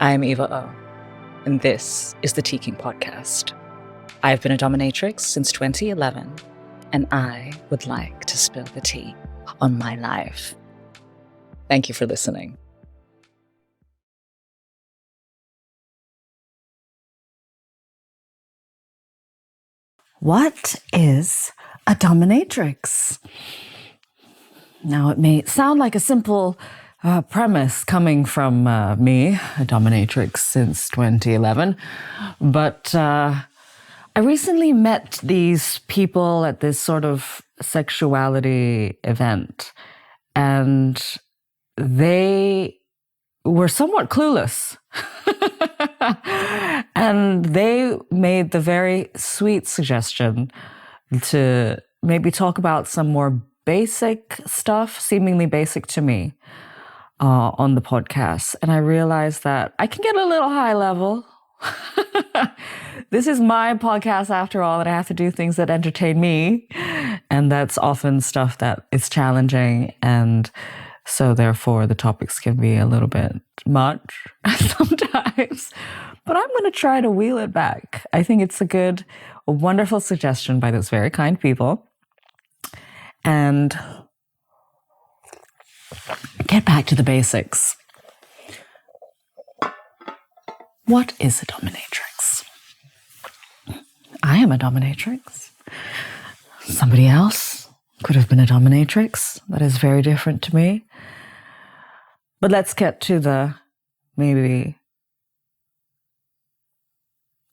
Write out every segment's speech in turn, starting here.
I'm Eva Oh, and this is the Teakink podcast. I've been a dominatrix since 2011, and I would like to spill the tea on my life. Thank you for listening. What is a dominatrix? Now, it may sound like a simple premise coming from me, a dominatrix since 2011, but I recently met these people at this sort of sexuality event, and they were somewhat clueless. And they made the very sweet suggestion to maybe talk about some more basic stuff, seemingly basic to me, on the podcast. And I realized that I can get a little high level. This is my podcast after all, and I have to do things that entertain me. And that's often stuff that is challenging. And so therefore the topics can be a little bit much sometimes. But I'm going to try to wheel it back. I think it's a wonderful suggestion by those very kind people. And get back to the basics. What is a dominatrix? I am a dominatrix. Somebody else could have been a dominatrix. That is very different to me. But let's get to the maybe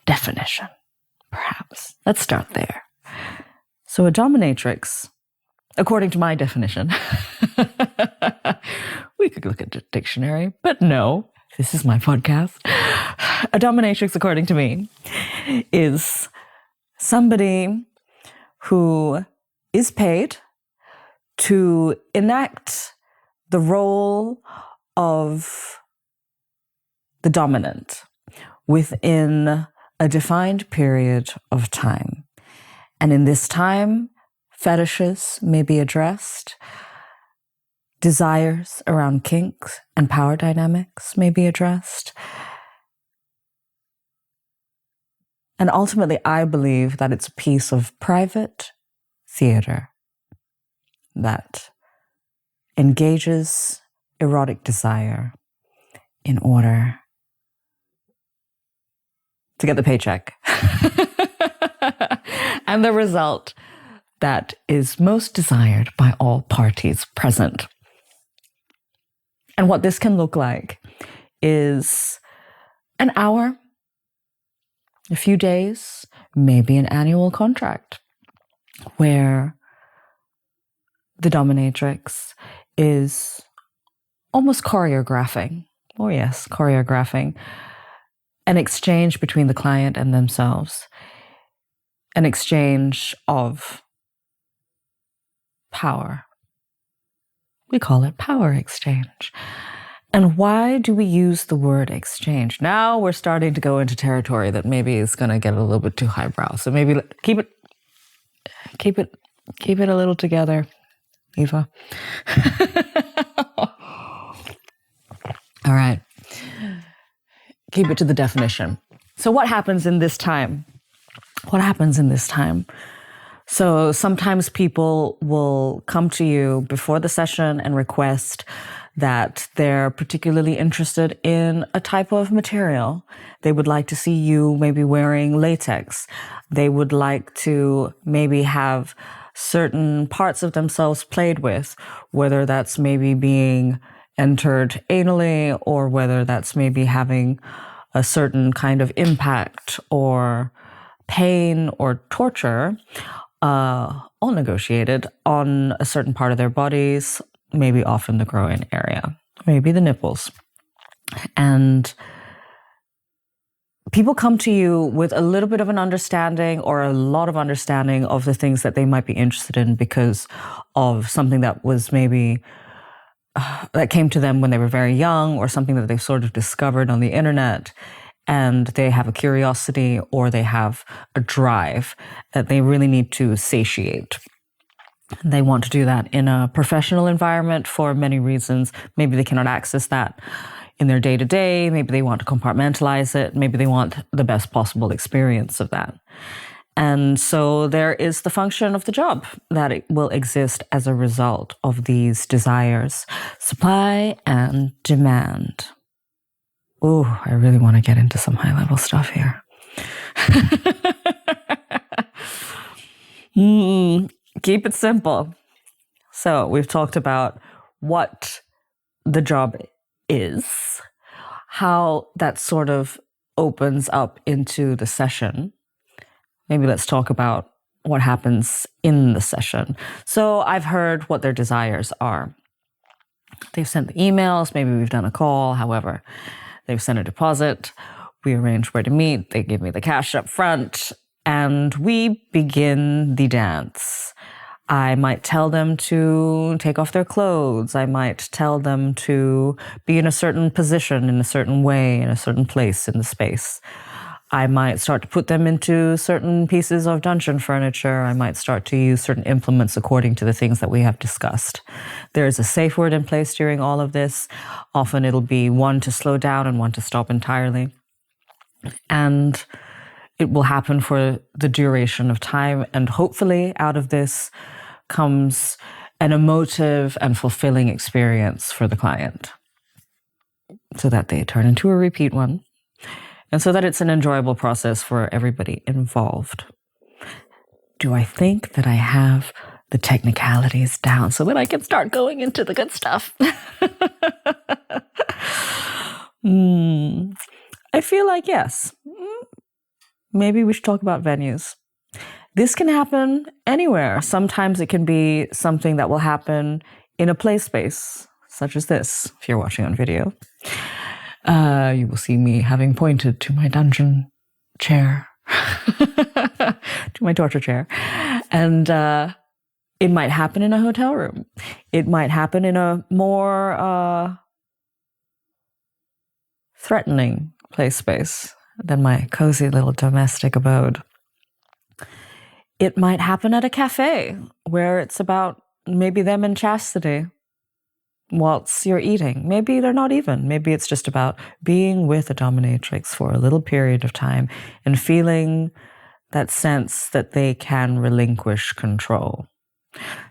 definition, perhaps. Let's start there. So a dominatrix, according to my definition, we could look at the dictionary, but no, this is my podcast. A dominatrix, according to me, is somebody who is paid to enact the role of the dominant within a defined period of time. And in this time, fetishes may be addressed, desires around kinks and power dynamics may be addressed. And ultimately, I believe that it's a piece of private theater that engages erotic desire in order to get the paycheck. And the result that is most desired by all parties present. And what this can look like is an hour, a few days, maybe an annual contract, where the dominatrix is almost choreographing an exchange between the client and themselves, an exchange of power. We call it power exchange. And why do we use the word exchange? Now we're starting to go into territory that maybe is going to get a little bit too highbrow. So maybe keep it a little together, Eva. All right. Keep it to the definition. So what happens in this time? So sometimes people will come to you before the session and request that they're particularly interested in a type of material. They would like to see you maybe wearing latex. They would like to maybe have certain parts of themselves played with, whether that's maybe being entered anally or whether that's maybe having a certain kind of impact or pain or torture, all negotiated on a certain part of their bodies, maybe often the groin area, maybe the nipples. And people come to you with a little bit of an understanding or a lot of understanding of the things that they might be interested in because of something that was maybe that came to them when they were very young or something that they've sort of discovered on the internet. And they have a curiosity or they have a drive that they really need to satiate. They want to do that in a professional environment for many reasons. Maybe they cannot access that in their day-to-day. Maybe they want to compartmentalize it. Maybe they want the best possible experience of that. And so there is the function of the job that it will exist as a result of these desires, supply and demand. Oh, I really want to get into some high-level stuff here. Keep it simple. So we've talked about what the job is, how that sort of opens up into the session. Maybe let's talk about what happens in the session. So I've heard what their desires are. They've sent the emails, maybe we've done a call, however. They've sent a deposit, we arrange where to meet, they give me the cash up front, and we begin the dance. I might tell them to take off their clothes. I might tell them to be in a certain position, in a certain way, in a certain place in the space. I might start to put them into certain pieces of dungeon furniture. I might start to use certain implements according to the things that we have discussed. There is a safe word in place during all of this. Often it'll be one to slow down and one to stop entirely. And it will happen for the duration of time. And hopefully out of this comes an emotive and fulfilling experience for the client so that they turn into a repeat one. And so that it's an enjoyable process for everybody involved. Do I think that I have the technicalities down so that I can start going into the good stuff? I feel like yes. Maybe we should talk about venues. This can happen anywhere. Sometimes it can be something that will happen in a play space, such as this, if you're watching on video. You will see me having pointed to my dungeon chair, to my torture chair. And it might happen in a hotel room. It might happen in a more threatening play space than my cozy little domestic abode. It might happen at a cafe where it's about maybe them and chastity whilst you're eating. Maybe they're not even. Maybe it's just about being with a dominatrix for a little period of time and feeling that sense that they can relinquish control.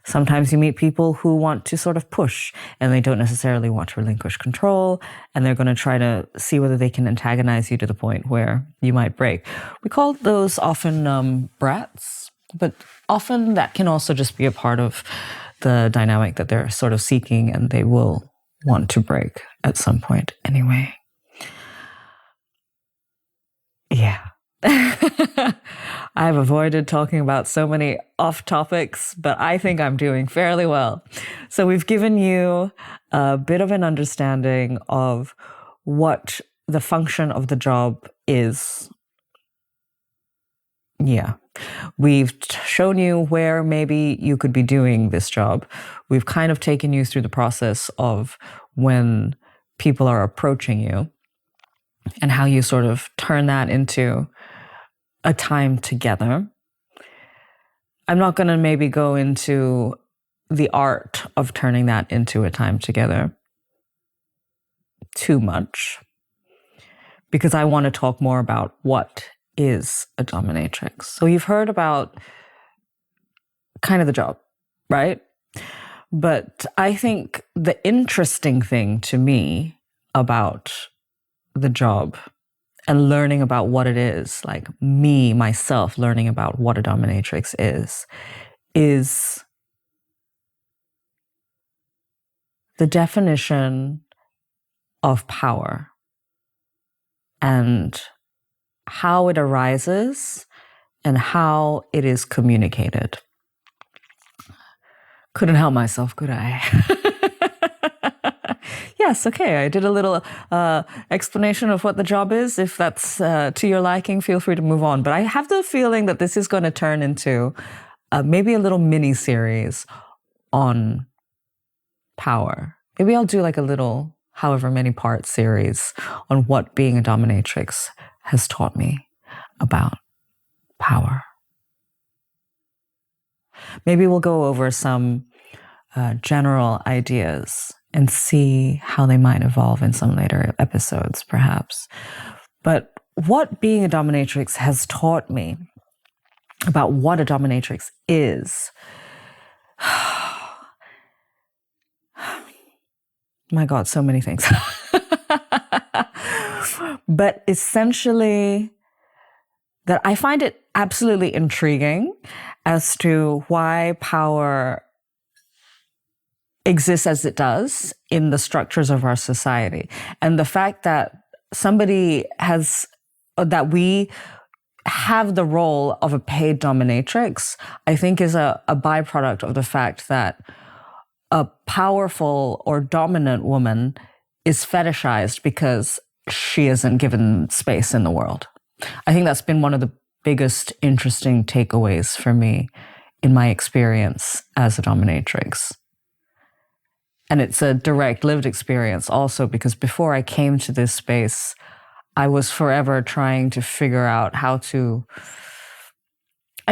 Sometimes you meet people who want to sort of push and they don't necessarily want to relinquish control, and they're going to try to see whether they can antagonize you to the point where you might break. We call those often brats, but often that can also just be a part of the dynamic that they're sort of seeking, and they will want to break at some point anyway. Yeah. I've avoided talking about so many off topics, but I think I'm doing fairly well. So we've given you a bit of an understanding of what the function of the job is. Yeah. We've shown you where maybe you could be doing this job. We've kind of taken you through the process of when people are approaching you and how you sort of turn that into a time together. I'm not going to maybe go into the art of turning that into a time together too much, because I want to talk more about what is a dominatrix. So you've heard about kind of the job, right? But I think the interesting thing to me about the job and learning about what it is, like me, myself, learning about what a dominatrix is the definition of power and how it arises and how it is communicated. Couldn't help myself, could I? Yes, okay, I did a little explanation of what the job is. If that's to your liking, feel free to move on. But I have the feeling that this is going to turn into maybe a little mini-series on power. Maybe I'll do like a little, however many part series on what being a dominatrix has taught me about power. Maybe we'll go over some general ideas and see how they might evolve in some later episodes, perhaps. But what being a dominatrix has taught me about what a dominatrix is. My God, so many things. But essentially, that I find it absolutely intriguing as to why power exists as it does in the structures of our society. And the fact that that we have the role of a paid dominatrix, I think is a byproduct of the fact that a powerful or dominant woman is fetishized because she isn't given space in the world. I think that's been one of the biggest interesting takeaways for me in my experience as a dominatrix. And it's a direct lived experience also, because before I came to this space, I was forever trying to figure out I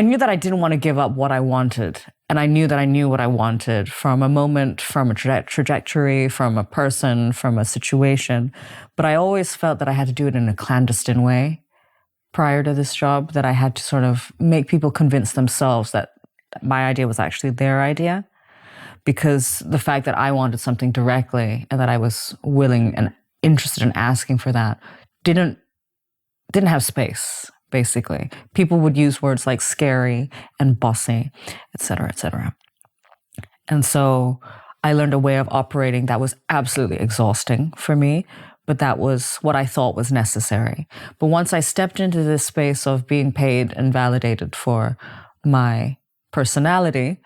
knew that I didn't want to give up what I wanted. And I knew that I knew what I wanted from a moment, from a trajectory, from a person, from a situation. But I always felt that I had to do it in a clandestine way prior to this job, that I had to sort of make people convince themselves that my idea was actually their idea. Because the fact that I wanted something directly and that I was willing and interested in asking for that didn't have space, basically. People would use words like scary and bossy, et cetera, et cetera. And so I learned a way of operating that was absolutely exhausting for me, but that was what I thought was necessary. But once I stepped into this space of being paid and validated for my personality,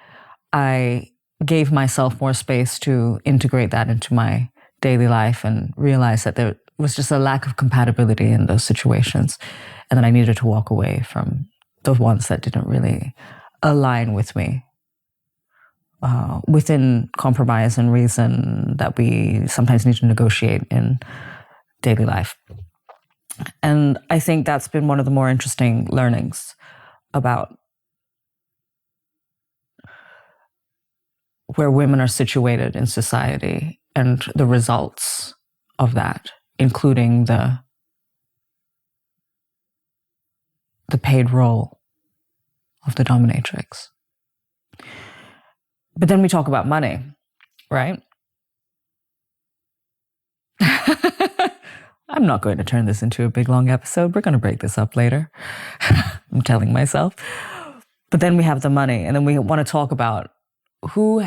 I gave myself more space to integrate that into my daily life and realize that there was just a lack of compatibility in those situations, and that I needed to walk away from the ones that didn't really align with me within compromise and reason that we sometimes need to negotiate in daily life. And I think that's been one of the more interesting learnings about where women are situated in society and the results of that, including the paid role of the dominatrix. But then we talk about money, right? I'm not going to turn this into a big, long episode. We're going to break this up later. I'm telling myself. But then we have the money, and then we want to talk about who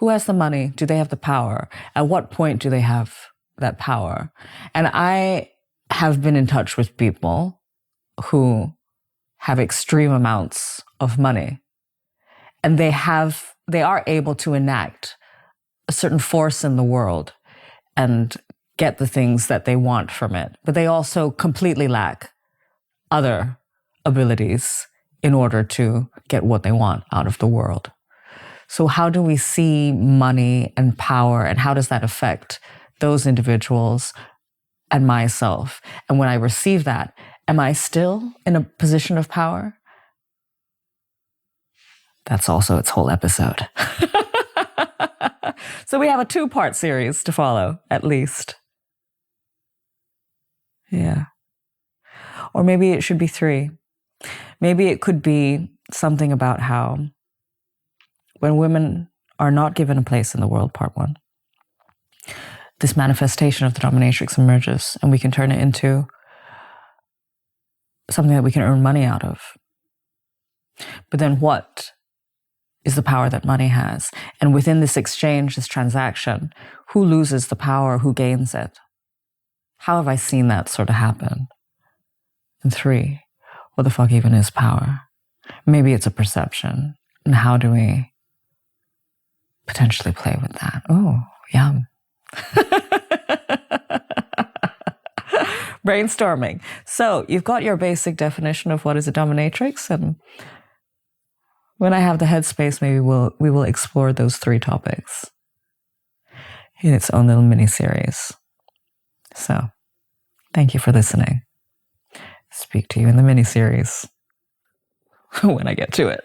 has the money? Do they have the power? At what point do they have that power? And I have been in touch with people who have extreme amounts of money, and they are able to enact a certain force in the world and get the things that they want from it. But they also completely lack other abilities in order to get what they want out of the world. So how do we see money and power, and how does that affect those individuals and myself? And when I receive that, am I still in a position of power? That's also its whole episode. So we have a 2-part series to follow, at least. Yeah. Or maybe it should be 3. Maybe it could be something about how when women are not given a place in the world, part 1, this manifestation of the dominatrix emerges, and we can turn it into something that we can earn money out of. But then what is the power that money has? And within this exchange, this transaction, who loses the power, who gains it? How have I seen that sort of happen? And 3, what the fuck even is power? Maybe it's a perception. And how do we potentially play with that? Oh, yum. Brainstorming. So you've got your basic definition of what is a dominatrix, and when I have the headspace, maybe we will explore those 3 topics in its own little mini-series. So, thank you for listening. Speak to you in the mini-series when I get to it.